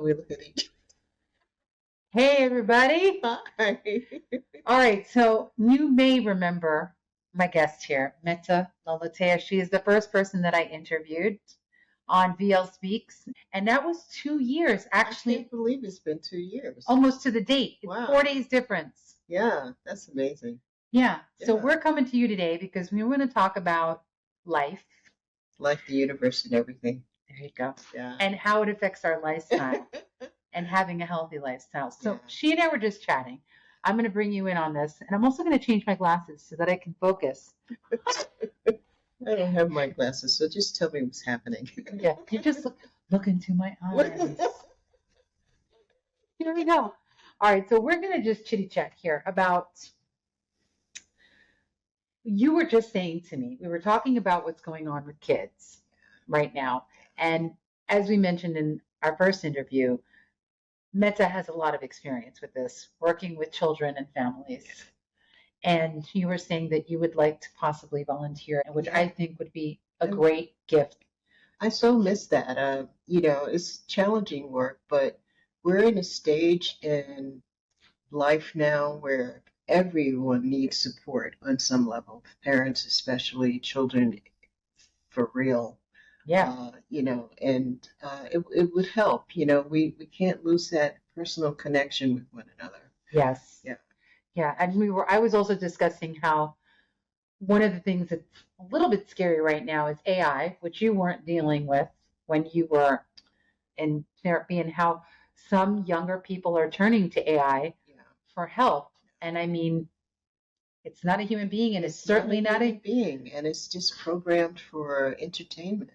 We look at each. Hey, everybody. Hi. All right, so you may remember my guest here, Meta Lolatea. She is the first person that I interviewed on VL Speaks, and that was 2 years, I actually, can't believe it's been 2 years. almost to the date. It's Wow. 4 days difference. Yeah, that's amazing. Yeah, so Yeah. we're coming to you today because we want to talk about life. Life, the universe, and everything. There you go. Yeah. And how it affects our lifestyle and having a healthy lifestyle. So Yeah. she and I were just chatting. I'm going to bring you in on this, and I'm also going to change my glasses so that I can focus. I don't have my glasses, so just tell me what's happening. Yeah, you just look into my eyes. Here we go. All right, so we're going to just chitty chat here about. You were just saying to me, we were talking about what's going on with kids right now. And as we mentioned in our first interview, Meta has a lot of experience with this, working with children and families. And you were saying that you would like to possibly volunteer, which Yeah. I think would be a great gift. I so miss that. It's challenging work, but we're in a stage in life now where everyone needs support on some level, parents especially, children for real. Yeah. It would help. We can't lose that personal connection with one another. Yes. Yeah. Yeah. And I was also discussing how one of the things that's a little bit scary right now is AI, which you weren't dealing with when you were in therapy, and how some younger people are turning to AI for help. And I mean, it's not a human being, and it's certainly not a human being, and it's just programmed for entertainment.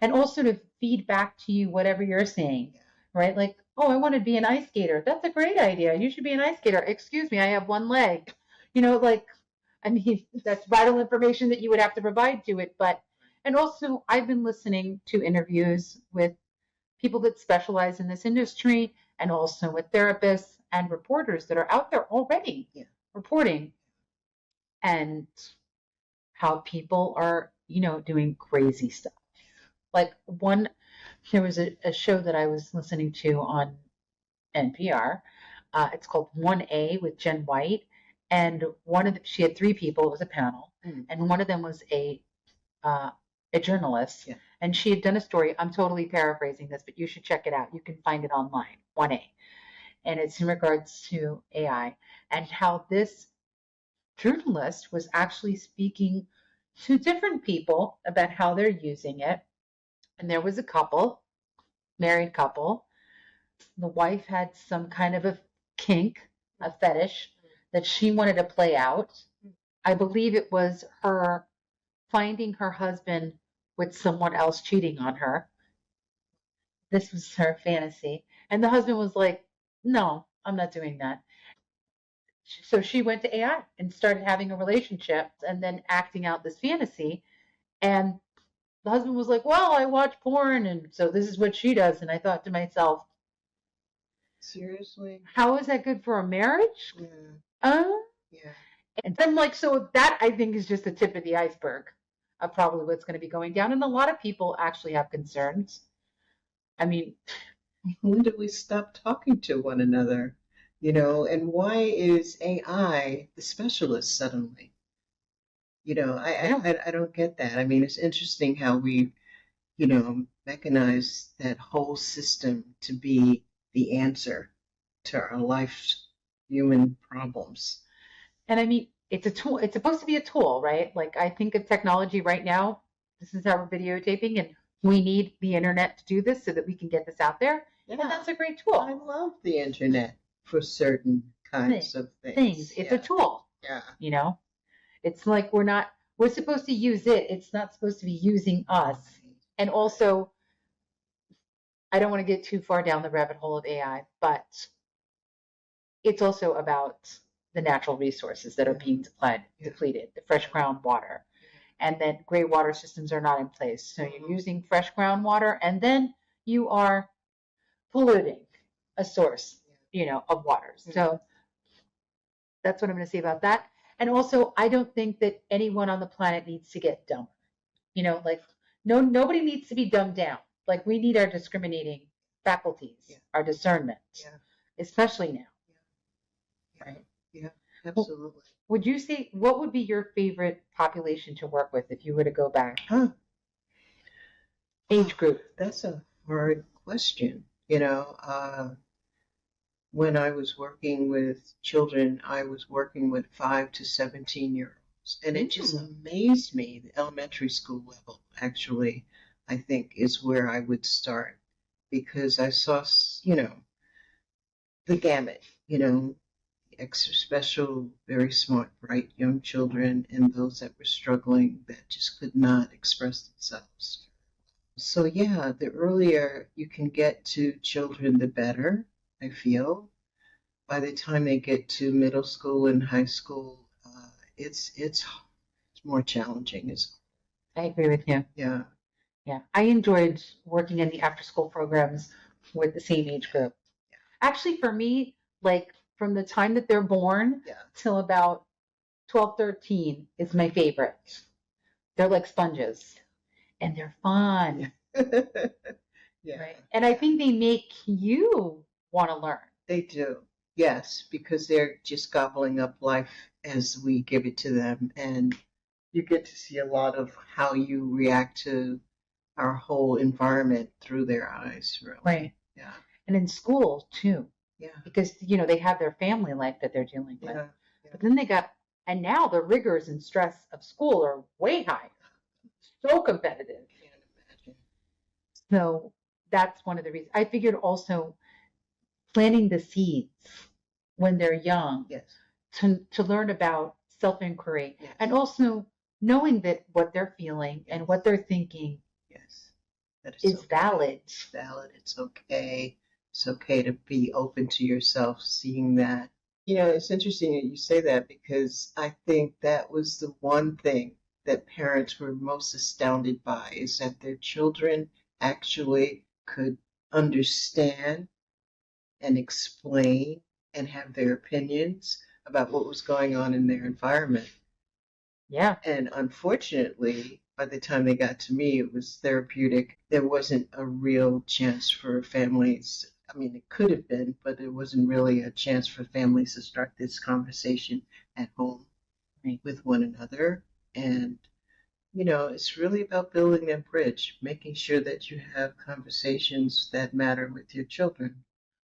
And also to feed back to you whatever you're saying, right? Like, oh, I want to be an ice skater. That's a great idea. You should be an ice skater. Excuse me, I have one leg. I mean, that's vital information that you would have to provide to it. And also, I've been listening to interviews with people that specialize in this industry, and also with therapists and reporters that are out there already reporting, and how people are, doing crazy stuff. Like there was a show that I was listening to on NPR. It's called 1A with Jen White. And she had 3 people. It was a panel. And one of them was a journalist. Yeah. And she had done a story. I'm totally paraphrasing this, but you should check it out. You can find it online, 1A. And it's in regards to AI and how this journalist was actually speaking to different people about how they're using it. And there was a couple, married couple. The wife had some kind of a kink, a fetish that she wanted to play out. I believe it was her finding her husband with someone else cheating on her. This was her fantasy. And the husband was like, no, I'm not doing that. So she went to AI and started having a relationship and then acting out this fantasy. And the husband was like, well, I watch porn, and so this is what she does. And I thought to myself, seriously? How is that good for a marriage? Yeah. Yeah. And I'm like, so that I think is just the tip of the iceberg of probably what's going to be going down. And a lot of people actually have concerns. I mean, when did we stop talking to one another? And why is AI the specialist suddenly? I don't get that. I mean, it's interesting how we, mechanize that whole system to be the answer to our life's human problems. And I mean, it's a tool. It's supposed to be a tool, right? Like, I think of technology right now. This is how we're videotaping, and we need the internet to do this so that we can get this out there. Yeah. And that's a great tool. I love the internet for certain kinds of things. It's a tool. Yeah. It's like we're supposed to use it. It's not supposed to be using us. And also, I don't want to get too far down the rabbit hole of AI, but it's also about the natural resources that are being depleted, the fresh groundwater. And then gray water systems are not in place. So you're using fresh groundwater, and then you are polluting a source, of water. So that's what I'm going to say about that. And also, I don't think that anyone on the planet needs to get dumber. Like nobody needs to be dumbed down. Like we need our discriminating faculties, Yeah. our discernment, Yeah. especially now. Yeah. Right? Yeah. Absolutely. Would you say what would be your favorite population to work with if you were to go back? Huh. Age group. That's a hard question. When I was working with children, I was working with 5 to 17-year-olds. And it just amazed me. The elementary school level, actually, I think, is where I would start because I saw, the gamut, extra special, very smart, bright young children and those that were struggling that just could not express themselves. So, yeah, the earlier you can get to children, the better, I feel. By the time they get to middle school and high school, it's more challenging. I agree with you. Yeah. Yeah. I enjoyed working in the after school programs with the same age group. Actually, for me, like from the time that they're born till about 12, 13 is my favorite. They're like sponges and they're fun. Yeah. Right? And I think they make you want to learn. They do. Yes, because they're just gobbling up life as we give it to them. And you get to see a lot of how you react to our whole environment through their eyes, really. Right. Yeah. And in school too. Yeah. Because, they have their family life that they're dealing with. Yeah. But then and now the rigors and stress of school are way higher. So competitive. Can't imagine. So that's one of the reasons. I figured also planting the seeds when they're young to learn about self-inquiry and also knowing that what they're feeling and what they're thinking that is okay. valid. It's valid. It's okay. It's okay to be open to yourself, seeing that. It's interesting that you say that because I think that was the one thing that parents were most astounded by is that their children actually could understand and explain and have their opinions about what was going on in their environment. Yeah. And unfortunately, by the time they got to me, it was therapeutic. There wasn't a real chance for families. I mean, it could have been, but it wasn't really a chance for families to start this conversation at home with one another. And, it's really about building that bridge, making sure that you have conversations that matter with your children.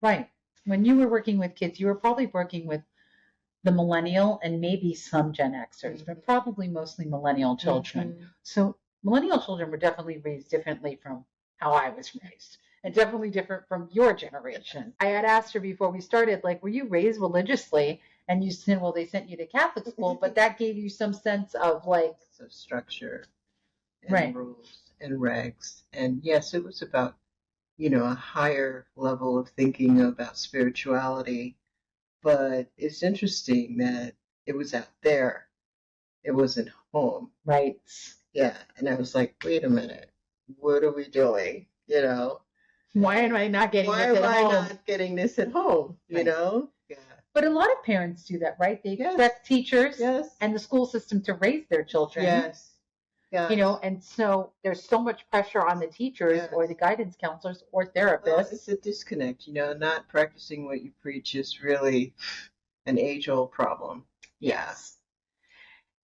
Right. When you were working with kids, you were probably working with the millennial and maybe some Gen Xers, but probably mostly millennial children. So millennial children were definitely raised differently from how I was raised and definitely different from your generation. I had asked her before we started, like, were you raised religiously? And you said, well, they sent you to Catholic school, but that gave you some sense of like structure and rules and regs. And yes, it was about, a higher level of thinking about spirituality. But it's interesting that it was out there. It wasn't home. Right. Yeah. And I was like, wait a minute. What are we doing? Why am I not getting this at home? Why am I not getting this at home? Yeah. But a lot of parents do that, right? They expect teachers and the school system to raise their children. Yes. And so there's so much pressure on the teachers or the guidance counselors or therapists. Well, it's a disconnect, not practicing what you preach is really an age-old problem. Yes.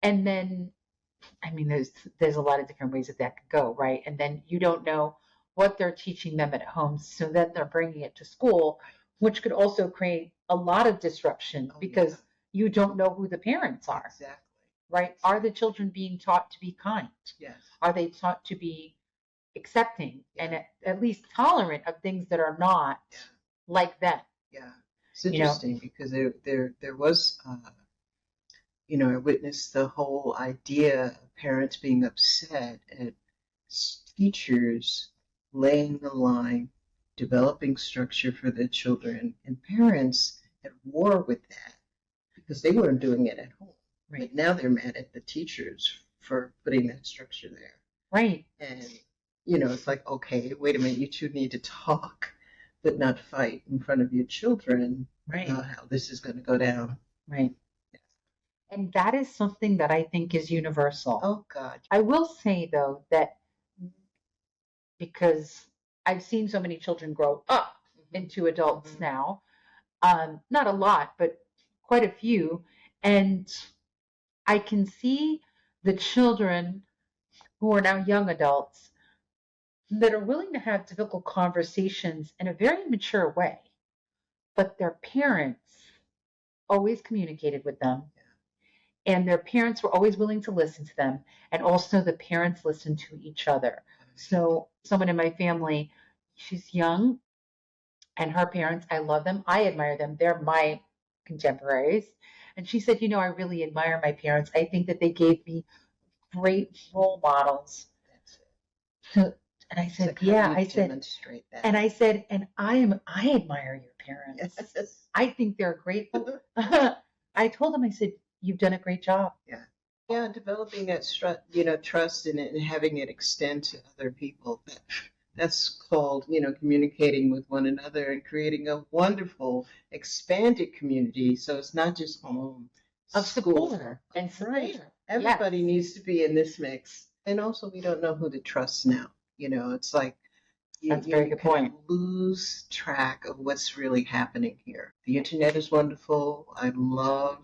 And then, I mean, there's a lot of different ways that could go, right? And then you don't know what they're teaching them at home, so then they're bringing it to school, which could also create a lot of disruption because you don't know who the parents are. Exactly. Right? Are the children being taught to be kind? Yes. Are they taught to be accepting and at least tolerant of things that are not like them? Yeah. It's interesting because there was, I witnessed the whole idea of parents being upset at teachers laying the line, developing structure for their children, and parents at war with that because they weren't doing it at home. Right. But now they're mad at the teachers for putting that structure there. Right. And, it's like, okay, wait a minute, you two need to talk, but not fight in front of your children about how this is going to go down. Right. And that is something that I think is universal. Oh God. I will say, though, that because I've seen so many children grow up into adults now, not a lot, but quite a few. And I can see the children who are now young adults that are willing to have difficult conversations in a very mature way, but their parents always communicated with them, and their parents were always willing to listen to them, and also the parents listened to each other. So someone in my family, she's young, and her parents, I love them, I admire them, they're my contemporaries. And she said, I really admire my parents. I think that they gave me great role models. So, and I said, yeah, I said, that. and I said, and I admire your parents. Yes. I think they're grateful. I told them, I said, you've done a great job. Yeah. Yeah, developing that trust in it and having it extend to other people. That's called, communicating with one another and creating a wonderful, expanded community. So it's not just home, Of school. support and support. Right. Everybody Yes. needs to be in this mix. And also, we don't know who to trust now. It's like That's a very good kind point. of lose track of what's really happening here. The internet is wonderful. I love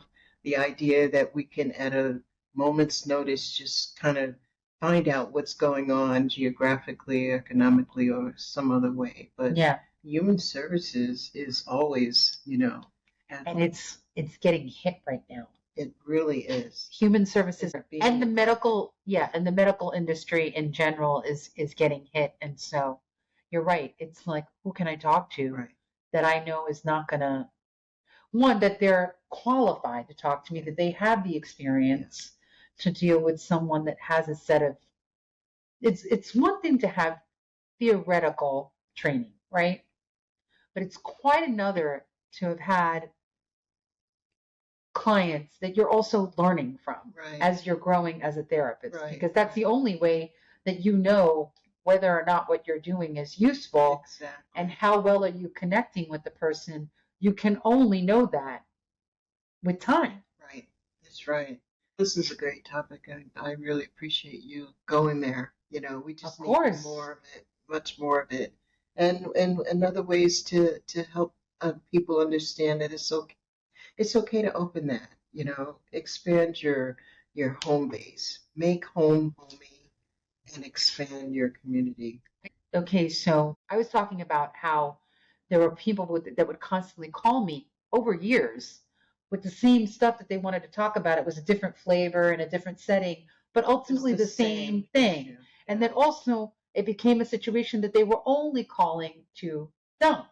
the idea that we can, at a moment's notice, just kind of find out what's going on geographically, economically, or some other way. But Yeah. human services is always, And it's getting hit right now. it really is. Human services Being and the neglected. medical, and the medical industry in general is getting hit. And so you're right. It's like, who can I talk to Right. that I know is not gonna, one, that they're qualified to talk to me, that they have the experience to deal with someone that has a set of, it's one thing to have theoretical training, right? But it's quite another to have had clients that you're also learning from Right. as you're growing as a therapist, Right. because that's the only way that you know whether or not what you're doing is useful. Exactly. And how well are you connecting with the person. You can only know that with time. Right. That's right. This is a great topic. I really appreciate you going there. We just Of need course. more of it, much more of it, and other ways to help people understand that it's okay to open that. Expand your home base, make home homey, and expand your community. Okay, so I was talking about how there were people that would constantly call me over years with the same stuff that they wanted to talk about. It was a different flavor and a different setting, but ultimately the same thing. issue. And then also it became a situation that they were only calling to dump,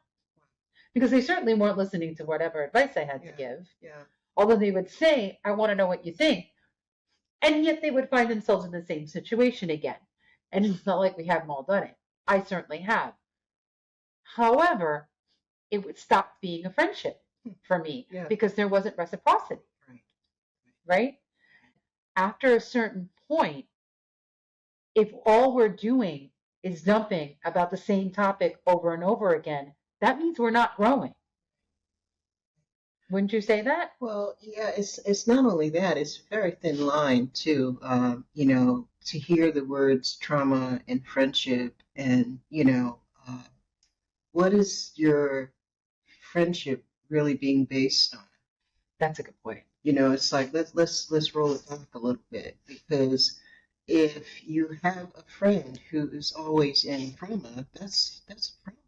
because they certainly weren't listening to whatever advice I had to give. Yeah. Although they would say, I want to know what you think. And yet they would find themselves in the same situation again. And it's not like we haven't all done it. I certainly have. However, it would stop being a friendship for me because there wasn't reciprocity. Right? After a certain point, if all we're doing is dumping about the same topic over and over again, that means we're not growing. Wouldn't you say that? Well, yeah, it's not only that, it's a very thin line too. To hear the words trauma and friendship, and what is your friendship really being based on? That's a good point. It's like let's roll it back a little bit, because if you have a friend who is always in trauma, that's a problem.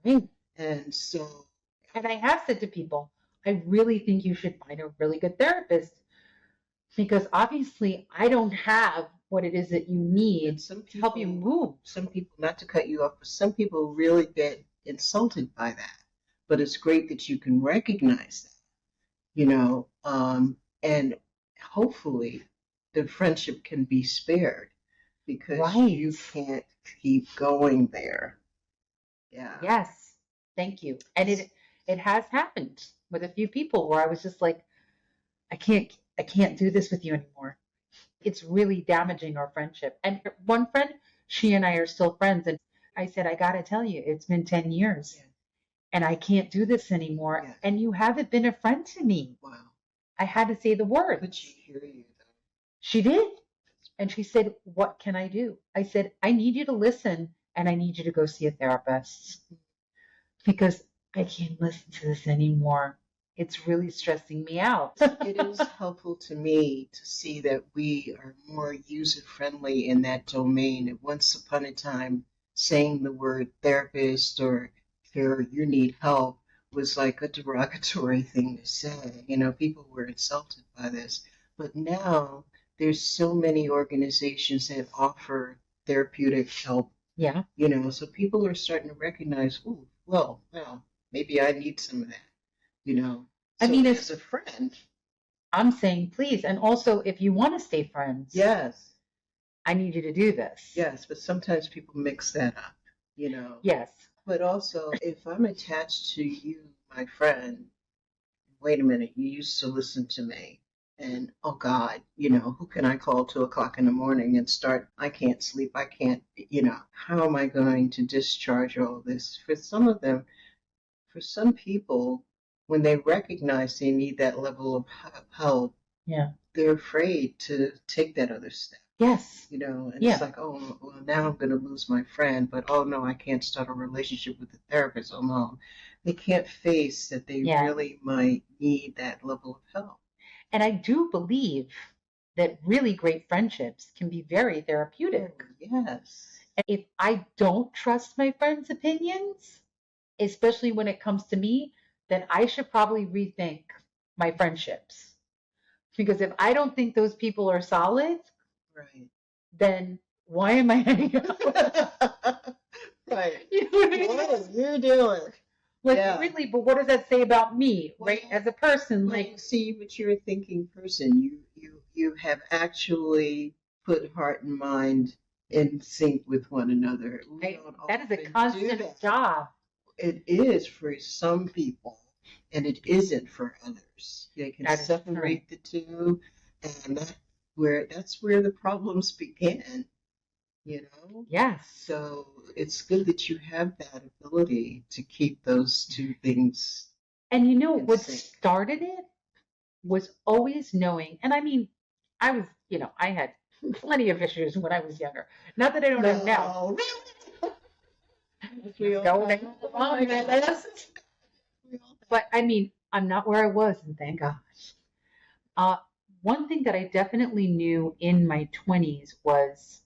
Right. And so, and I have said to people, I really think you should find a really good therapist, because obviously I don't have what it is that you need to help you move. Some people, not to cut you off, but some people really get insulted by that. But it's great that you can recognize that, and hopefully the friendship can be spared, because you can't keep going there. Yeah. Yes. Thank you. And it has happened with a few people where I was just like, I can't do this with you anymore. It's really damaging our friendship. And one friend, she and I are still friends. And I said, I got to tell you, it's been 10 years and I can't do this anymore. And you haven't been a friend to me. Wow. I had to say the words. But she hear you though. She did. And she said, "What can I do?" I said, "I need you to listen and I need you to go see a therapist because I can't listen to this anymore. It's really stressing me out." It is helpful to me to see that we are more user friendly in that domain. Once upon a time, saying the word therapist or you need help was like a derogatory thing to say. You know, people were insulted by this. But now there's so many organizations that offer therapeutic help, Yeah. you know, so people are starting to recognize, oh, well, maybe I need some of that, you know. I So mean, as a friend, I'm saying please. And also, if you want to stay friends, yes, I need you to do this. yes, but sometimes people mix that up, you know. Yes. But also, if I'm attached to you, my friend, wait a minute, you used to listen to me. And oh God, you know, who can I call 2 o'clock in the morning and start? I can't sleep. I can't, you know, how am I going to discharge all this? For some of them, for some people, when they recognize they need that level of help, Yeah. they're afraid to take that other step. Yes. You know, and Yeah. it's like, oh, well, now I'm going to lose my friend, but oh no, I can't start a relationship with the therapist. Oh no, they can't face that they Yeah. really might need that level of help. And I do believe that really great friendships can be very therapeutic. Oh, yes. If I don't trust my friends' opinions, especially when it comes to me, then I should probably rethink my friendships. Because if I don't think those people are solid, Right. then why am I hanging out? Right. You know what I mean? What are you doing? Like, Yeah. really, but what does that say about me, right? Well, As a person, Well, like, see, but you're a thinking person. You have actually put heart and mind in sync with one another. We don't that is a often do constant that. job. It is for some people, and it isn't for others. They can That is separate the two, and that's where the problems begin. You know. Yes. So it's good that you have that ability to keep those two things And you know in what sync. started it was always knowing, and I mean, I was, I had plenty of issues when I was younger. Not that I don't have now. No. Go down on my list. But I mean, I'm not where I was, and thank gosh. Uh, One thing that I definitely knew in my 20s was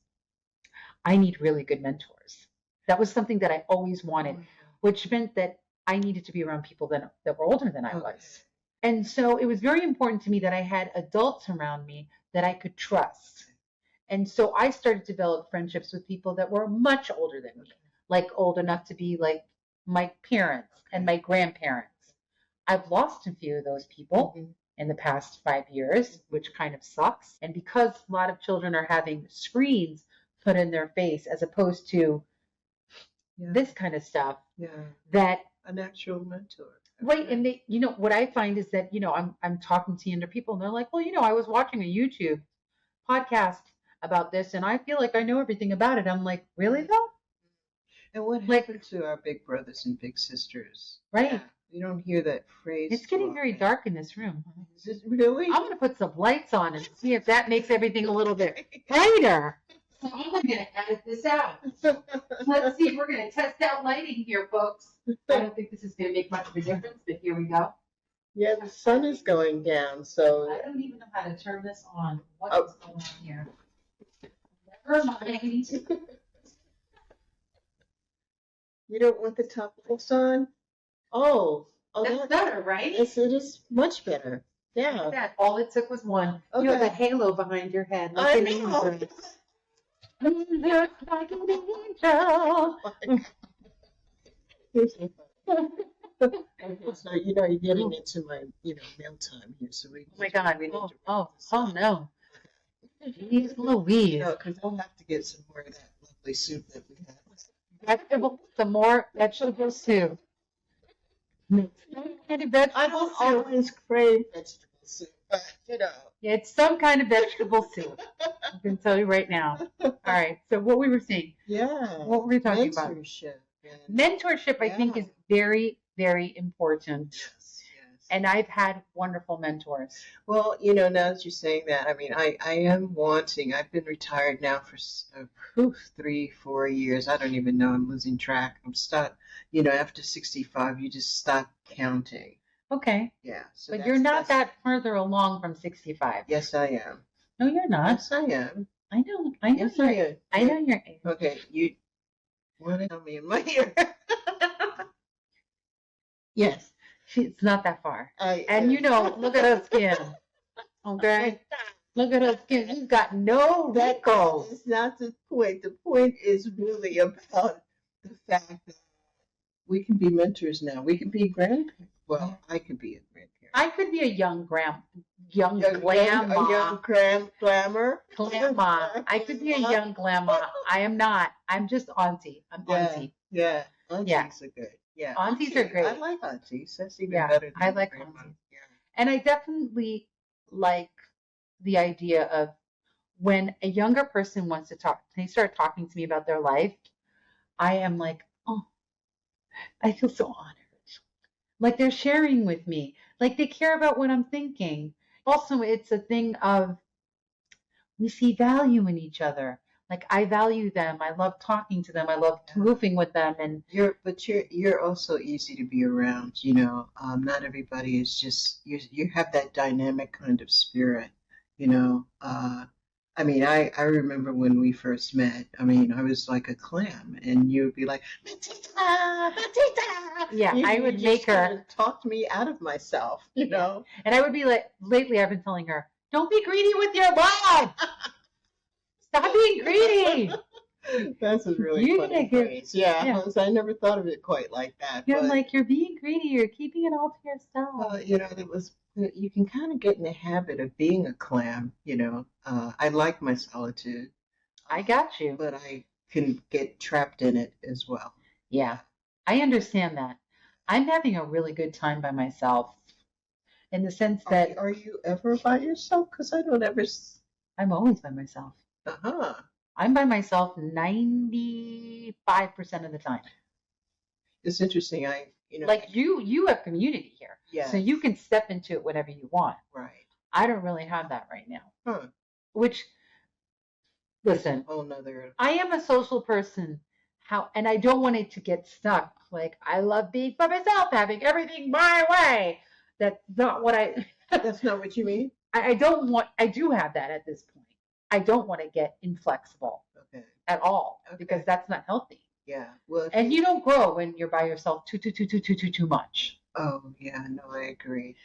I need really good mentors. That was something that I always wanted, which meant that I needed to be around people that were older than I was. And so it was very important to me that I had adults around me that I could trust. And so I started to develop friendships with people that were much older than me, like old enough to be like my parents and my grandparents. I've lost a few of those people in the past 5 years, which kind of sucks. And because a lot of children are having screens put in their face as opposed to this kind of stuff, that an actual mentor. right. And they, what I find is that, I'm talking to younger people and they're like, well, I was watching a YouTube podcast about this and I feel like I know everything about it. I'm like, really though? And what happened to our big brothers and big sisters? Right. Yeah, you don't hear that phrase. It's getting very dark in this room. Is it really? I'm going to put some lights on and see if that makes everything a little bit brighter. So I'm going to edit this out. Let's see if we're going to test out lighting here, folks. I don't think this is going to make much of a difference, but here we go. Yeah, the sun is going down, so. I don't even know how to turn this on. What is going on here? Never mind. You don't want the top lights on? Oh, That's better, right? Yes, it is much better. Yeah. That all it took was one. Okay. You have a halo behind your head. Like I an know. angel. Look like an angel. So, you're getting into my, meal time here. So we. Oh my God. We need to Oh no. Jeez Louise. Because I'll have to get some more of that lovely soup that we have. Some more vegetable soup. I don't always crave vegetable soup, but Yeah, it's some kind of vegetable soup. I can tell you right now. All right. So what we were saying. Yeah. What were we talking about? Mentorship. Mentorship, I think, is very, very important. Yes. And I've had wonderful mentors. Well, you know, now that you're saying that, I mean, I am wanting, I've been retired now for 3, 4 years. I don't even know. I'm losing track. I'm stuck. You know, after 65, you just stop counting. Okay. Yeah. So But you're not that further along from 65. Yes, I am. No, you're not. Yes, I am. I know. Yes, I am. I know you're. Okay, you want to tell me in my ear? Yes. It's not that far. I, And you know, look at her skin. Okay? Look at her skin. She's got no wrinkles. It's not the point. The point is really about the fact that we can be mentors now. We can be grandparents. Well, I could be a grandparent. I could be a young grandma. A young glamour. Grandma. I could be a young grandma. I am not. I'm just auntie. I'm auntie. Yeah. Aunties are good. Yeah. Aunties are great. I like aunties. That's even better than I like grandma. aunties. Yeah. And I definitely like the idea of when a younger person wants to talk, they start talking to me about their life, I am like, oh, I feel so honored. Like they're sharing with me, like they care about what I'm thinking. Also, it's a thing of we see value in each other. Like I value them. I love talking to them. I love goofing with them. And you're also easy to be around. You know, not everybody is just you have that dynamic kind of spirit. You know, I mean, I remember when we first met. I mean, I was like a clam, and you would be like, Matita, Matita. Yeah, I would make her talk me out of myself. You know, and I would be like, lately I've been telling her, don't be greedy with your love. Stop being greedy. That's a really funny phrase. Yeah, I never thought of it quite like that. You're like, you're being greedy. You're keeping it all to yourself. You know, you can kind of get in the habit of being a clam. You know, I like my solitude. I got you. But I can get trapped in it as well. Yeah, I understand that. I'm having a really good time by myself in the sense that. Are you ever by yourself? Because I don't ever. I'm always by myself. Uh-huh. I'm by myself 95% of the time. It's interesting. Like you have community here. Yeah. So you can step into it whenever you want. Right. I don't really have that right now. Huh. Which, listen, I am a social person. And I don't want it to get stuck. Like I love being by myself, having everything my way. That's not what That's not what you mean? I do have that at this point. I don't want to get inflexible at all because that's not healthy. Yeah. Well, and you don't grow when you're by yourself too much. Oh, yeah. No, I agree.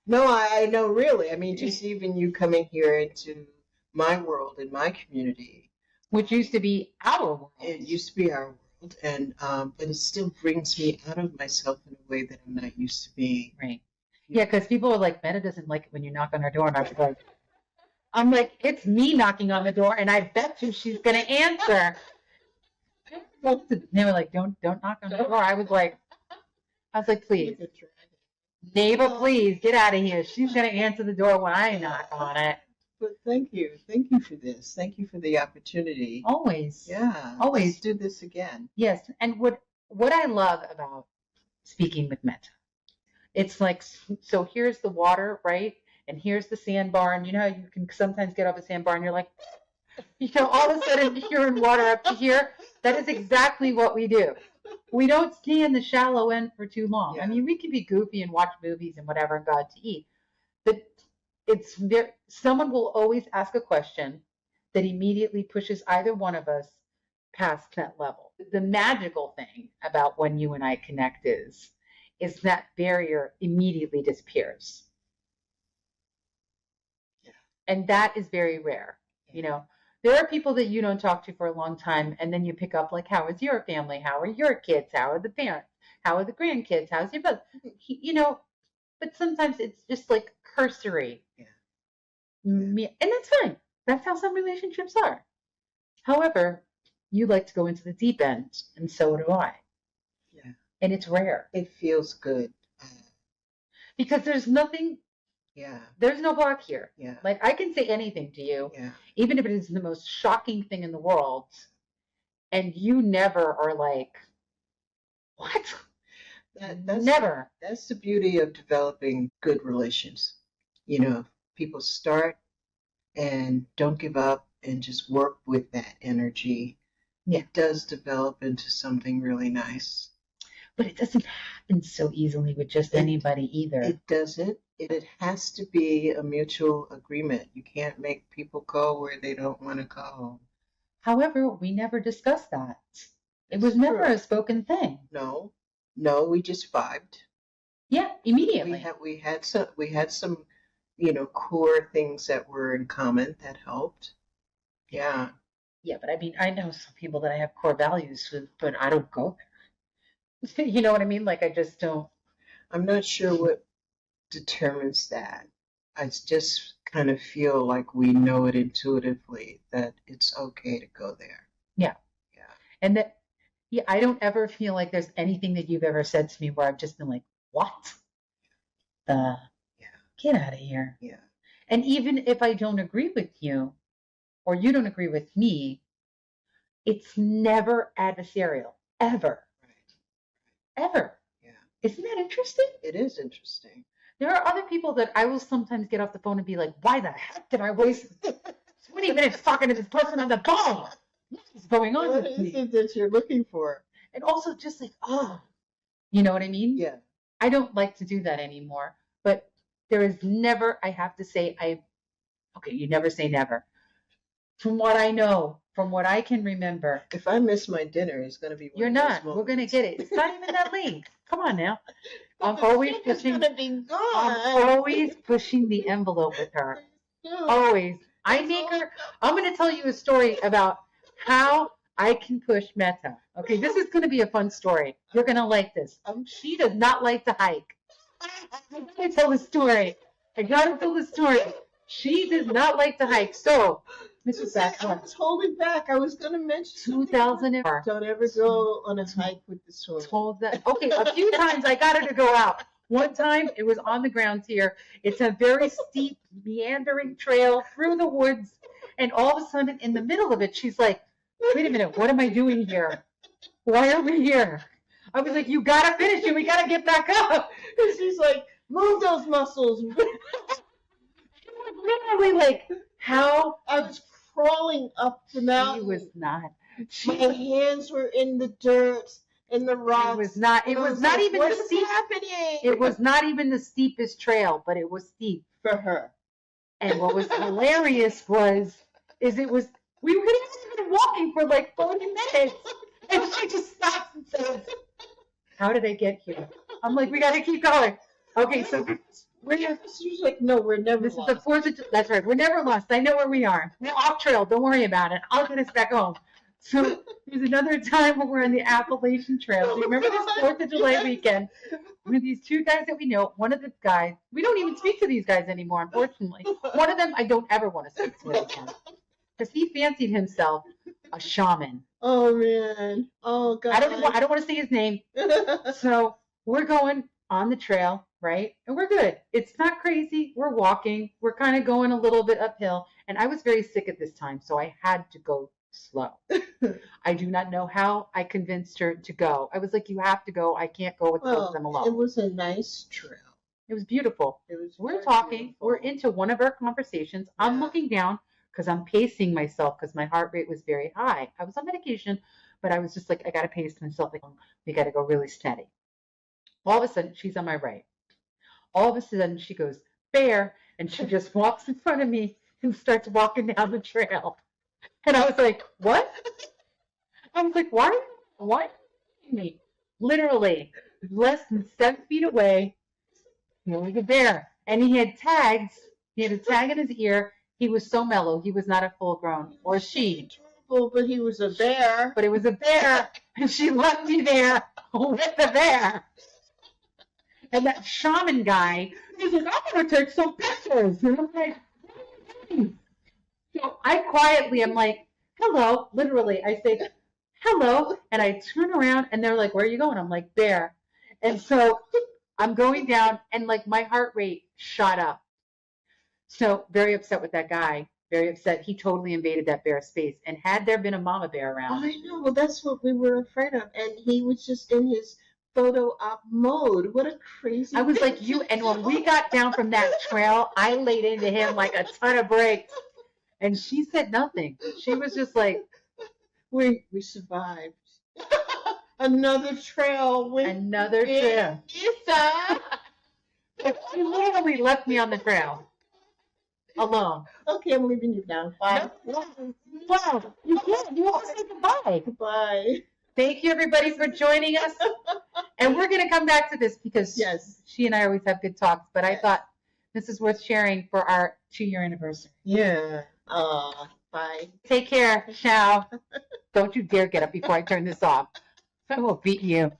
No, I know, really. I mean, just even you coming here into my world and my community. Which used to be our world. It used to be our world. And, but it still brings me out of myself in a way that I'm not used to being. Right. Yeah, because people are like, Meta doesn't like it when you knock on her door. And I'm like, it's me knocking on the door, and I bet you she's going to answer. They were like, don't knock on the door. I was like, please. Neighbor, please, get out of here. She's going to answer the door when I knock on it. But thank you. Thank you for this. Thank you for the opportunity. Always. Yeah. Always. Let's do this again. Yes. And what I love about speaking with Meta, it's like, so here's the water, right? And here's the sandbar. And you know how you can sometimes get off a sandbar and you're like, you know, all of a sudden you're in water up to here. That is exactly what we do. We don't stay in the shallow end for too long. Yeah. I mean, we can be goofy and watch movies and whatever and go out to eat. But someone will always ask a question that immediately pushes either one of us past that level. The magical thing about when you and I connect is that barrier immediately disappears. Yeah. And that is very rare. Yeah. You know, there are people that you don't talk to for a long time, and then you pick up like, how is your family? How are your kids? How are the parents? How are the grandkids? How's your brother? You know, but sometimes it's just like cursory. Yeah. And that's fine. That's how some relationships are. However, you like to go into the deep end, and so do I. Yeah. And it's rare. It feels good. Because there's nothing. Yeah. There's no block here. Yeah. Like I can say anything to you, even if it is the most shocking thing in the world, and you never are like, what? Never. That's the beauty of developing good relations. You know, people start and don't give up and just work with that energy. Yeah. It does develop into something really nice. But it doesn't happen so easily with just anybody either. It doesn't. It has to be a mutual agreement. You can't make people go where they don't want to go. However, we never discussed that. It was never a spoken thing. No, we just vibed. Yeah, immediately. We had some, core things that were in common that helped. Yeah. Yeah, but I mean, I know some people that I have core values with, but I don't go there. You know what I mean? Like, I just don't. I'm not sure what determines that. I just kind of feel like we know it intuitively that it's okay to go there. Yeah. Yeah. And that, yeah, I don't ever feel like there's anything that you've ever said to me where I've just been like, what? Yeah. Get out of here. Yeah. And even if I don't agree with you or you don't agree with me, it's never adversarial. Ever. Right. Ever. Yeah. Isn't that interesting? It is interesting. There are other people that I will sometimes get off the phone and be like, why the heck did I waste 20 minutes talking to this person on the phone? What is going on What with is me? it that you're looking for? And also just like, oh, you know what I mean? Yeah. I don't like to do that anymore. But there is never, I have to say, okay, you never say never. From what I know, from what I can remember. If I miss my dinner, it's going to be one You're of not. those We're going to get it. It's not even that late. Come on now. I'm always pushing. I'm always pushing the envelope with her. Always. I make her. I'm going to tell you a story about how I can push Meta. Okay, this is going to be a fun story. You're going to like this. She does not like to hike. I got to tell the story. She does not like to hike. So, Mrs. I was holding back. I was going to mention 2004. Don't ever go on a hike with the sword. Okay, a few times I got her to go out. One time it was on the grounds here. It's a very steep, meandering trail through the woods. And all of a sudden, in the middle of it, she's like, wait a minute, what am I doing here? Why are we here? I was like, you got to finish it. We got to get back up. And she's like, move those muscles. Literally like, how? I was crawling up the mountain. She was not. My hands were in the dirt. In the rocks. It was not even the steep. Happening? It was not even the steepest trail, but it was steep for her. And what was hilarious we were been walking for like 40 minutes, and she just stops and says, "How did I get here?" I'm like, "We got to keep going." Okay, so she's like, "No, we're never this lost." Is the 4th of That's right. We're never lost. I know where we are. We're off trail. Don't worry about it. I'll get us back home. So there's another time when we're on the Appalachian Trail. Do you remember this 4th of July weekend? With these two guys that we know, one of the guys, we don't even speak to these guys anymore, unfortunately. One of them I don't ever want to speak to again. Because he fancied himself a shaman. Oh, man. Oh, God. I don't want to say his name. So we're going on the trail, right? And we're good. It's not crazy. We're walking. We're kind of going a little bit uphill. And I was very sick at this time, so I had to go slow. I do not know how I convinced her to go. I was like, you have to go. I can't go with both of them alone. It was a nice trail. It was beautiful. We're talking. Beautiful. We're into one of our conversations. Yeah. I'm looking down because I'm pacing myself because my heart rate was very high. I was on medication, but I was just like, I got to pace myself. Like, we got to go really steady. All of a sudden, she's on my right. All of a sudden, she goes, bear, and she just walks in front of me and starts walking down the trail. And I was like, what? I was like, why? Me? Literally, less than 7 feet away, there was a bear. And he had tags. He had a tag in his ear. He was so mellow. He was not a full grown, or she. But he was a bear. But it was a bear. And she left me there with the bear. And that shaman guy, he's like, I'm going to take some pictures. And I'm like, so I'm like, hello. Literally, I say, hello. And I turn around and they're like, where are you going? I'm like, there. And so I'm going down and like my heart rate shot up. So very upset with that guy. Very upset. He totally invaded that bear space. And had there been a mama bear around. I know. Well, that's what we were afraid of. And he was just in his photo op mode. What a crazy I was thing like, you, to and when we do. got down from that trail, I laid into him like a ton of bricks. And she said nothing. She was just like, We survived. Another trail with another trail. Lisa. She literally left me on the trail alone. Okay, I'm leaving you now. Bye. Wow, you can't. You have to say goodbye. Bye. Thank you, everybody, for joining us. And we're going to come back to this because Yes. she and I always have good talks. But I Yes. thought this is worth sharing for our 2-year anniversary. Yeah. Bye. Take care. Ciao. Don't you dare get up before I turn this off. I will beat you.